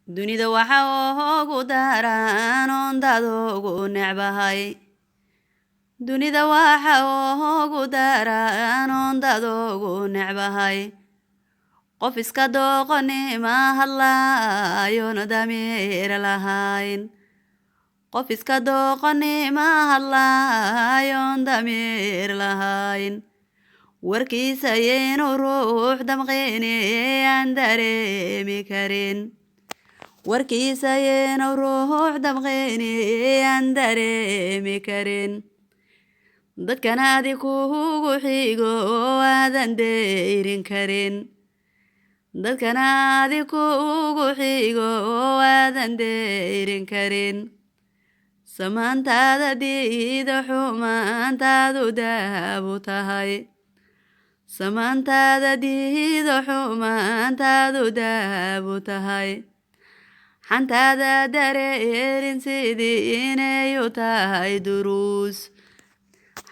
dunida waxa ugu daran oon dad ugu necbahay dunida waxa ugu daran oon dad ugu necbahay qof iska doqonnimo hadlaayoon damiir lahayn qof iska doqonnimo hadlaayoon damiir lahayn warkiisa ayaynu ruux damqayni aan dareemi karin warkiisa ayaynu ruux damqayni aan dareemi karin dadkan adi kugu xigo aadan deyrin karin dadkan adi kugu xigo aadan deyrin karin samaantaada diida xumaantaadu daabu tahay samaantaada diida xumaantaadu daabu tahay xantaada dareerin sidii inayu tahay duruus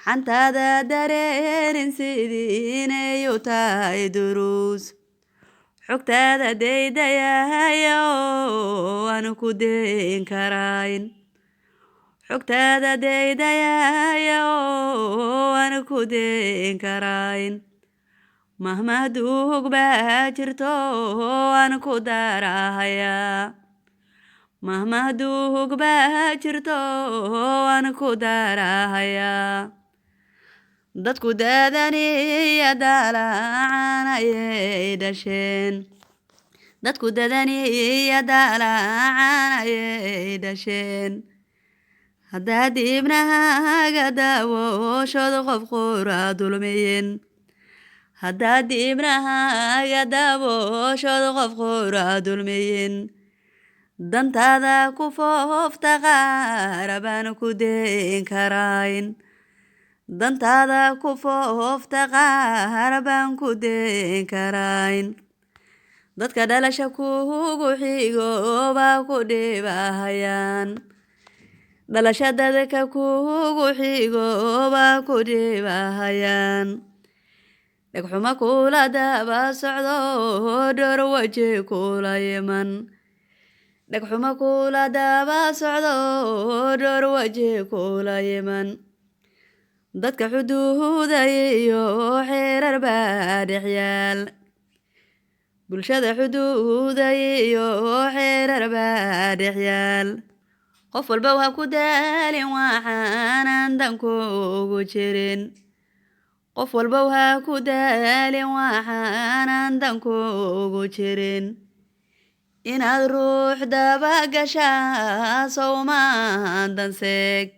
xantaada dareerin sidii inayu tahay duruus xogtaada daydayahayo aan ku dayn karayn xogtaada daydayahayo aan ku dayn karayn mahmahduug baa jirto aan ku darahayaa mahmahduug baa jirto aan ku darahayaa dadku dadaniya dalacan ayay dhasheen dadku dadaniya dalacan ayay dhasheen haddaad ibnahaaga daawooshooda qof qura dulmiyin haddaad ibnahaaga daawooshooda qof qura dulmiyin dantaada ku foofta qaar baan ku dayn karayn dantaada ku foofta qaar baan ku dayn karayn dadka dhalasha kugu xigo baa ku dhibahayaan dhalasha dadka kugu xigo baa ku dhibahayaan dhegxuma kula daba socdo dhowr waji kula yiman dhegxuma kula daba socdo dhowr waji kula yiman dadka xuduudayiyo xeerar baa dhexyaal bulshada xuduudayiyo xeerar baa dhexyaal qof walba waa ku daalin waxaanan dankuugu jirin qof walba waa ku daalin waxaanan dankuugu jirin inaad ruux daba gashaa sowmaan danseeg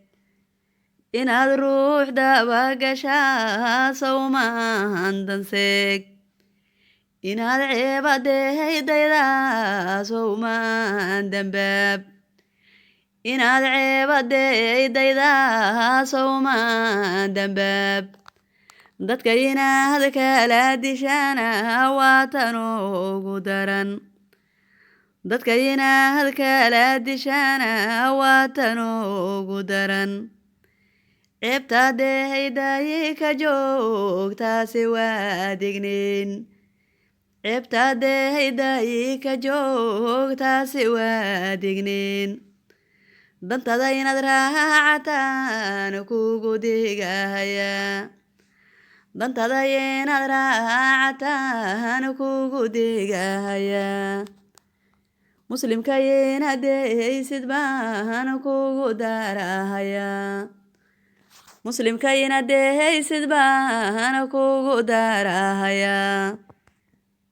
inaad ruux daba gashaa sowmaan danseeg inaad ceebadaydaa sowmaan dambaab inaad ceebadaydaa sowmaan dambaab dadka inaad kala dishana waa tan ugu daran dadka inaad kala dishana waa tan ugu daran ceebtaadaydayi ka joogtaasi waa digniin ceebtaadaydayi ka joogtaasi waa digniin dantada inaad raacataan kugu digahayaa dantada inaad raacataan kugu digahayaa muslimka inaad deysid baan kugu darahayaa muslimka inaad deysid baan kugu darahayaa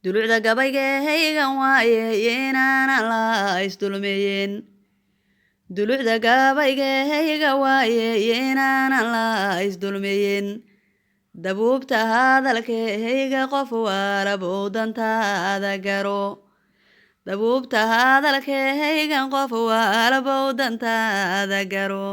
dulucda gabaygaygan waaye inaanan la isdulmiyin dulucda gabaygayga waaye inaanan la isdulmiyin dabuubta hadalkayga qof walabow dantaada garo dabuubta hadalkaygan qof walabow dantaada garo